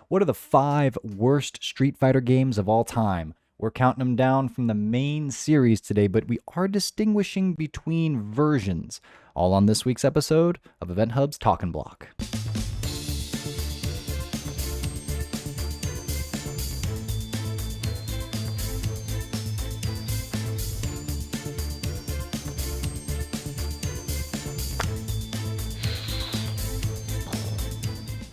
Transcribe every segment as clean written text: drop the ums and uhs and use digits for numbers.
What are the 5 worst Street Fighter games of all time? We're counting them down from the main series today, but we are distinguishing between versions. All on this week's episode of EventHubs Talkin' Block.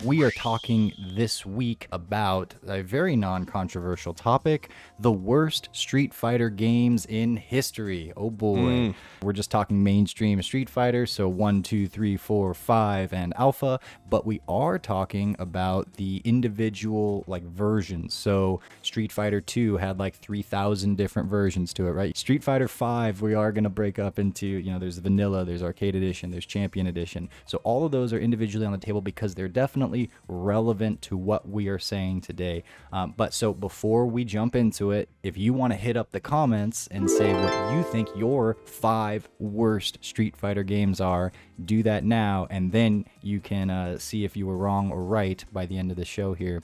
We are talking this week about a very non-controversial topic, the worst Street Fighter games in history. Oh boy. We're just talking mainstream Street Fighter, so 1, 2, 3, 4, 5, and Alpha, but we are talking about the individual versions. So Street Fighter 2 had 3,000 different versions to it, right? Street Fighter 5, we are going to break up into, there's vanilla, there's arcade edition, there's champion edition. So all of those are individually on the table because they're definitely relevant to what we are saying today. But so before we jump into it, if you want to hit up the comments and say what you think your 5 worst Street Fighter games are, do that now, and then you can see if you were wrong or right by the end of the show here.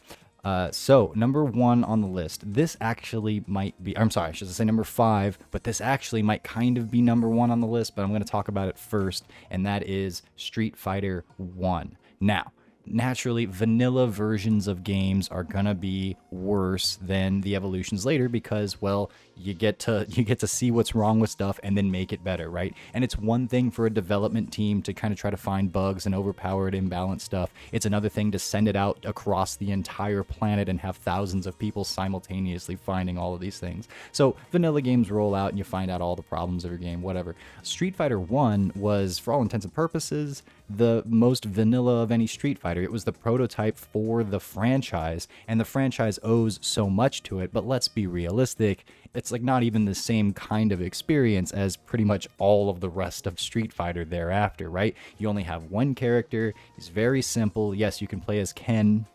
So number 1 on the list, this actually might be, I'm sorry, I should say number 5, but this actually might kind of be number 1 on the list, but I'm going to talk about it first, and that is Street Fighter 1. Now, naturally, vanilla versions of games are gonna be worse than the evolutions later because, well, you get to see what's wrong with stuff and then make it better, right? And it's one thing for a development team to kind of try to find bugs and overpowered, imbalanced stuff. It's another thing to send it out across the entire planet and have thousands of people simultaneously finding all of these things. So vanilla games roll out and you find out all the problems of your game, whatever. Street Fighter 1 was, for all intents and purposes, the most vanilla of any Street Fighter. It was the prototype for the franchise, and the franchise owes so much to it, but let's be realistic. It's not even the same kind of experience as pretty much all of the rest of Street Fighter thereafter, right? You only have one character. He's very simple. Yes, you can play as Ken.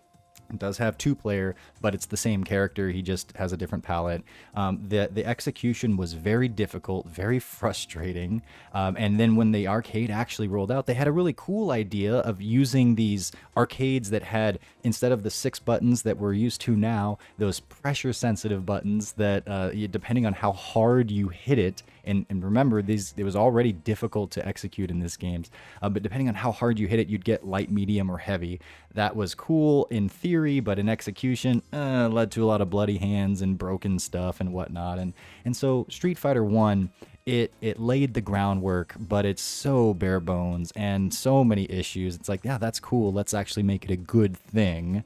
It does have 2-player, but it's the same character. He just has a different palette. The execution was very difficult, very frustrating. And then when the arcade actually rolled out, they had a really cool idea of using these arcades that had, instead of the 6 buttons that we're used to now, those pressure-sensitive buttons that, depending on how hard you hit it, and remember, it was already difficult to execute in these games, but depending on how hard you hit it, you'd get light, medium, or heavy. That was cool in theory, but in execution, led to a lot of bloody hands and broken stuff and whatnot. And so Street Fighter 1, it laid the groundwork, but it's so bare bones and so many issues. It's yeah, that's cool. Let's actually make it a good thing.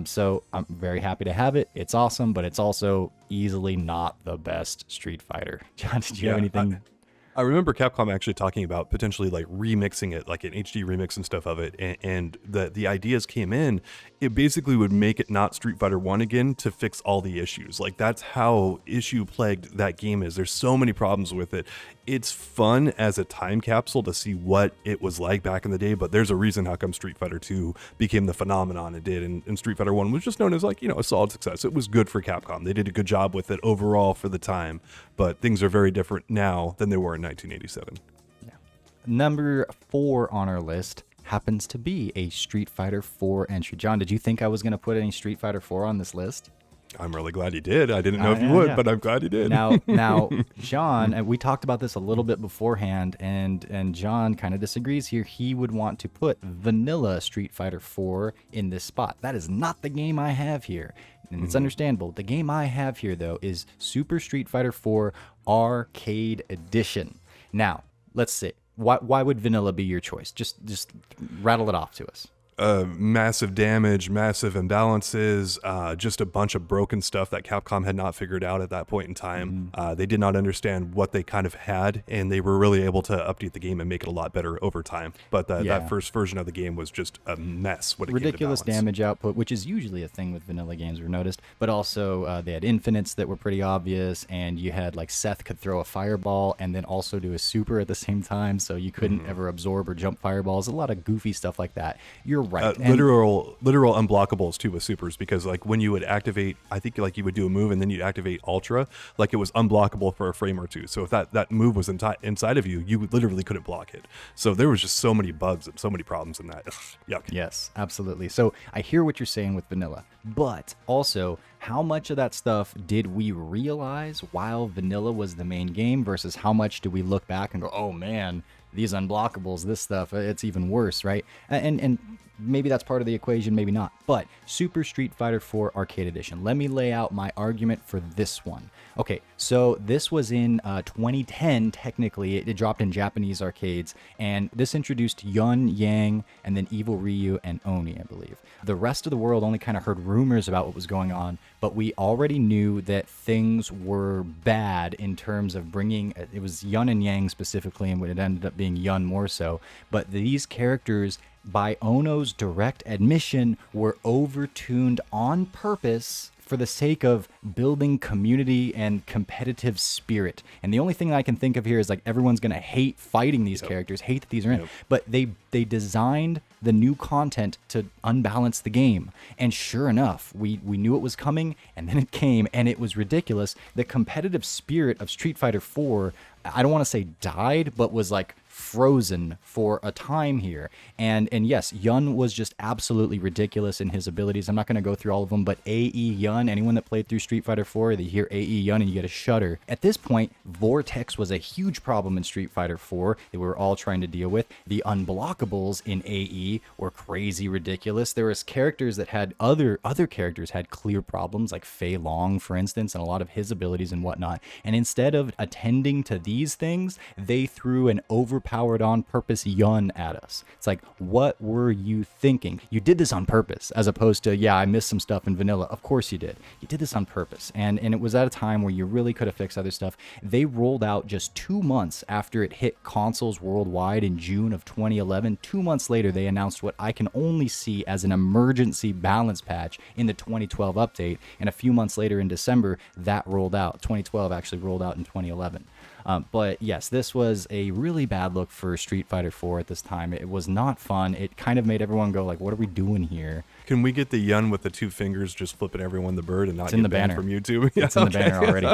So I'm very happy to have it. It's awesome, but it's also easily not the best Street Fighter. John, did you have anything? I remember Capcom actually talking about potentially remixing it, like an HD remix and stuff of it, and the ideas came in. It basically would make it not Street Fighter 1 again to fix all the issues. That's how issue plagued that game is. There's so many problems with it. It's fun as a time capsule to see what it was like back in the day, but there's a reason how come Street Fighter 2 became the phenomenon it did, and Street Fighter 1 was just known as a solid success. It was good for Capcom. They did a good job with it overall for the time, but things are very different now than they were in 1987. Yeah. Number 4 on our list happens to be a Street Fighter 4 entry. John, did you think I was going to put any Street Fighter 4 on this list? I'm really glad you did. I didn't know if you would, but I'm glad you did. Now, John, and we talked about this a little bit beforehand, and John kind of disagrees here. He would want to put vanilla Street Fighter 4 in this spot. That is not the game I have here, and it's understandable. The game I have here, though, is Super Street Fighter 4 Arcade Edition. Now, let's see. Why would vanilla be your choice? Just rattle it off to us. Massive damage, massive imbalances, just a bunch of broken stuff that Capcom had not figured out at that point in time. They did not understand what they kind of had, and they were really able to update the game and make it a lot better over time. But that first version of the game was just a mess when it ridiculous came to balance. Damage output, which is usually a thing with vanilla games, we've noticed. But also, they had infinites that were pretty obvious, and you had Seth could throw a fireball and then also do a super at the same time, so you couldn't ever absorb or jump fireballs. A lot of goofy stuff like that. You're you're right. Literal unblockables too with supers, because like when you would activate, I think like you would do a move and then you'd activate ultra, like it was unblockable for a frame or two. So if that move was inside of you, you literally couldn't block it. So there was just so many bugs and so many problems in that. Yuck. Yes, absolutely. So I hear what you're saying with vanilla, but also how much of that stuff did we realize while vanilla was the main game versus how much do we look back and go, oh man, these unblockables, this stuff, it's even worse, right? And maybe that's part of the equation, maybe not. But Super Street Fighter 4 Arcade Edition. Let me lay out my argument for this one. Okay, so this was in 2010, technically. It dropped in Japanese arcades, and this introduced Yun, Yang, and then Evil Ryu and Oni, I believe. The rest of the world only kind of heard rumors about what was going on, but we already knew that things were bad in terms of bringing, it was Yun and Yang specifically, and it ended up being Yun more so, but these characters, by Ono's direct admission, were overtuned on purpose for the sake of building community and competitive spirit. And the only thing I can think of here is like everyone's going to hate fighting these characters, hate that these are in. But they designed the new content to unbalance the game. And sure enough, we knew it was coming, and then it came, and it was ridiculous. The competitive spirit of Street Fighter 4, I don't want to say died, but was like frozen for a time here. And yes, Yun was just absolutely ridiculous in his abilities. I'm not going to go through all of them, but AE Yun, anyone that played through Street Fighter 4, they hear AE Yun and you get a shudder. At this point, Vortex was a huge problem in Street Fighter 4 that we were all trying to deal with. The unblockables in AE were crazy ridiculous. There was characters that had other characters had clear problems, like Fei Long, for instance, and a lot of his abilities and whatnot. And instead of attending to these things, they threw an overpowered on purpose Yun at us. It's like, what were you thinking? You did this on purpose, as opposed to, yeah, I missed some stuff in vanilla. Of course you did. You did this on purpose. And it was at a time where you really could have fixed other stuff. They rolled out just 2 months after it hit consoles worldwide in June of 2011. 2 months later, they announced what I can only see as an emergency balance patch in the 2012 update. And a few months later in December, that rolled out. 2012 actually rolled out in 2011. But yes, this was a really bad look for Street Fighter 4 at this time. It was not fun. It kind of made everyone go like, what are we doing here? Can we get the Yun with the 2 fingers just flipping everyone the bird and not get banned from YouTube? It's in the banner already.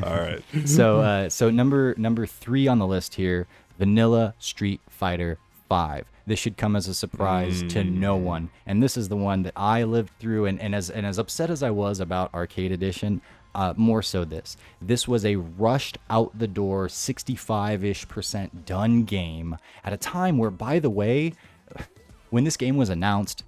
All right. So number 3 on the list here, Vanilla Street Fighter 5. This should come as a surprise to no one. And this is the one that I lived through. And as upset as I was about Arcade Edition, more so this was a rushed out the door 65-ish% done game at a time where, by the way, when this game was announced,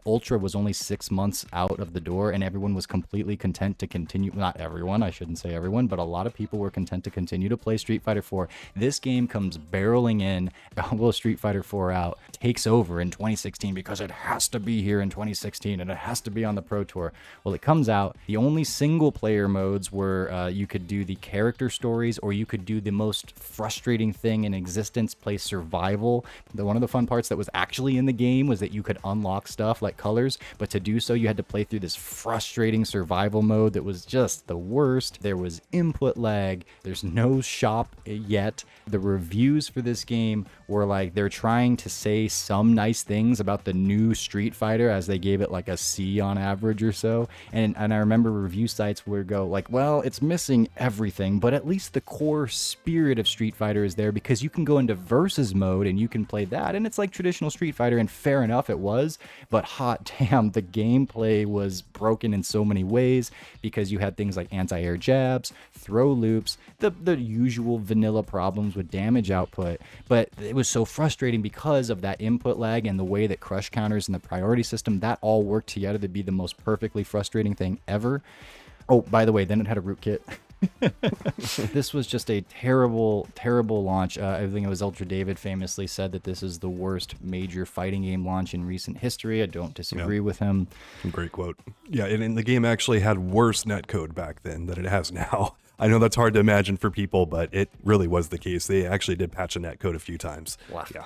Ultra was only 6 months out of the door, and everyone was completely content to continue. Not everyone, I shouldn't say everyone, but a lot of people were content to continue to play Street Fighter 4. This game comes barreling in, although Street Fighter 4 out, takes over in 2016 because it has to be here in 2016 and it has to be on the Pro Tour. Well, it comes out. The only single player modes were you could do the character stories, or you could do the most frustrating thing in existence, play survival. One of the fun parts that was actually in the game was that you could unlock stuff like colors, but to do so you had to play through this frustrating survival mode that was just the worst. There was input lag. There's no shop yet. The reviews for this game were like, they're trying to say some nice things about the new Street Fighter, as they gave it like a C on average or so. And I remember review sites would go like, well, it's missing everything, but at least the core spirit of Street Fighter is there, because you can go into versus mode and you can play that, and it's like traditional Street Fighter, and fair enough, it was, but hot damn, the gameplay was broken in so many ways, because you had things like anti-air jabs, throw loops, the usual vanilla problems with damage output. But it was so frustrating because of that input lag and the way that crush counters and the priority system, that all worked together to be the most perfectly frustrating thing ever. Oh, by the way, then it had a rootkit. This was just a terrible, terrible launch. I think it was Ultra David famously said that this is the worst major fighting game launch in recent history. I don't disagree with him. Great quote. Yeah, and the game actually had worse netcode back then than it has now. I know that's hard to imagine for people, but it really was the case. They actually did patch a netcode a few times. Wow. Yeah.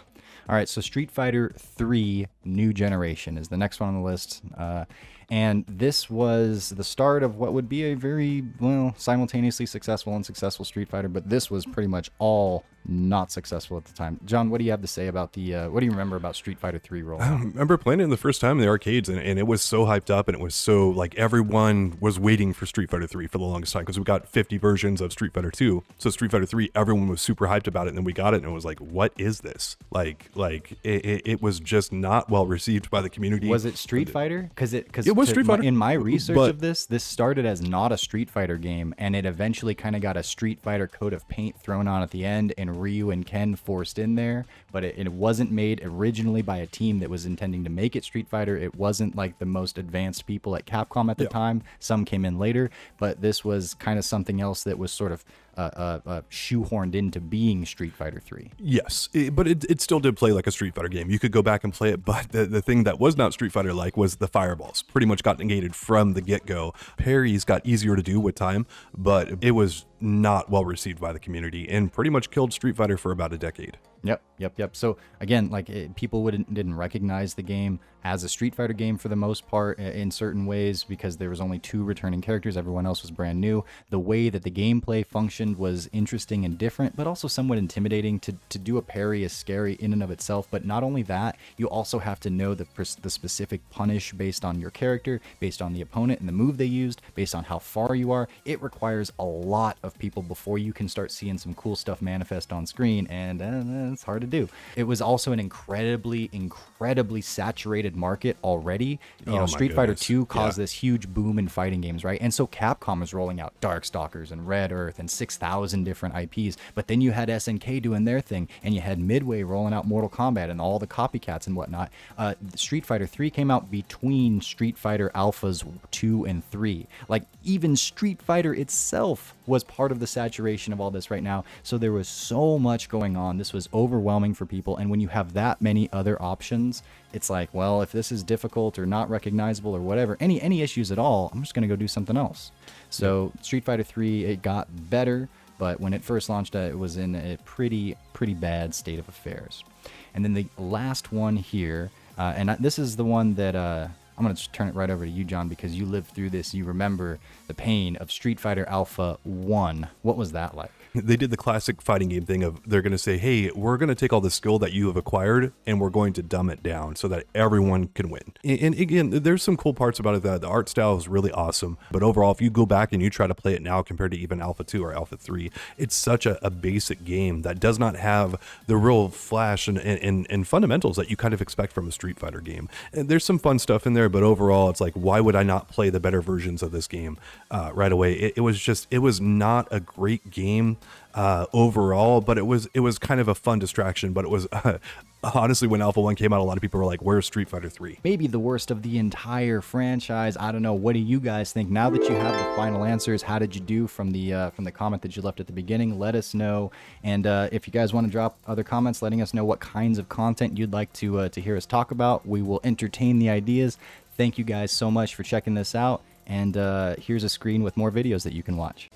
All right, so Street Fighter 3 New Generation is the next one on the list. And this was the start of what would be a very, well, simultaneously successful and unsuccessful Street Fighter, but this was pretty much all not successful at the time. John, what do you have to say about what do you remember about Street Fighter 3 rollout? I remember playing it the first time in the arcades, and it was so hyped up, and it was so, like, everyone was waiting for Street Fighter 3 for the longest time, because we got 50 versions of Street Fighter 2. So Street Fighter 3, everyone was super hyped about it, and then we got it, and it was like, what is this? It was just not well received by the community. Was it Street Fighter? Because it was Street Fighter. In my research of this started as not a Street Fighter game, and it eventually kind of got a Street Fighter coat of paint thrown on at the end, and Ryu and Ken forced in there. But it wasn't made originally by a team that was intending to make it Street Fighter. It wasn't like the most advanced people at Capcom at the time. Some came in later, but this was kind of something else that was sort of shoehorned into being Street Fighter 3. Yes, but it still did play like a Street Fighter game. You could go back and play it, but the thing that was not Street Fighter like was the fireballs. Pretty much got negated from the get-go. Parries got easier to do with time, but it was not well received by the community and pretty much killed Street Fighter for about a decade. Yep. So again, people didn't recognize the game as a Street Fighter game for the most part in certain ways, because there was only 2 returning characters. Everyone else was brand new. The way that the gameplay functioned was interesting and different, but also somewhat intimidating. To do a parry is scary in and of itself, but not only that, you also have to know the specific punish based on your character, based on the opponent and the move they used, based on how far you are. It requires a lot of people before you can start seeing some cool stuff manifest on screen, and it's hard to do. It was also an incredibly saturated market already. Street Fighter 2 caused this huge boom in fighting games, right? And so Capcom was rolling out Darkstalkers and Red Earth and 6,000 different IPs, but then you had SNK doing their thing, and you had Midway rolling out Mortal Kombat and all the copycats and whatnot. Street Fighter 3 came out between Street Fighter Alphas 2 and 3. Like, even Street Fighter itself was part of the saturation of all this right now. So there was so much going on. This was overwhelming for people. And when you have that many other options, it's like, well, if this is difficult or not recognizable or whatever, any issues at all, I'm just going to go do something else. So Street Fighter 3, it got better, but when it first launched, it was in a pretty bad state of affairs. And then the last one here, and this is the one that I'm going to just turn it right over to you, John, because you lived through this. You remember the pain of Street Fighter Alpha 1. What was that like? They did the classic fighting game thing of they're going to say, hey, we're going to take all the skill that you have acquired and we're going to dumb it down so that everyone can win. And again, there's some cool parts about it. That the art style is really awesome. But overall, if you go back and you try to play it now compared to even Alpha 2 or Alpha 3, it's such a basic game that does not have the real flash and fundamentals that you kind of expect from a Street Fighter game. And there's some fun stuff in there, but overall, it's like, why would I not play the better versions of this game right away? It was not a great game overall, but it was kind of a fun distraction. But it was honestly, when Alpha 1 came out, a lot of people were like, where's Street Fighter 3? Maybe the worst of the entire franchise. I don't know. What do you guys think? Now that you have the final answers, how did you do from the comment that you left at the beginning? Let us know. And if you guys want to drop other comments letting us know what kinds of content you'd like to hear us talk about, we will entertain the ideas. Thank you guys so much for checking this out. And here's a screen with more videos that you can watch.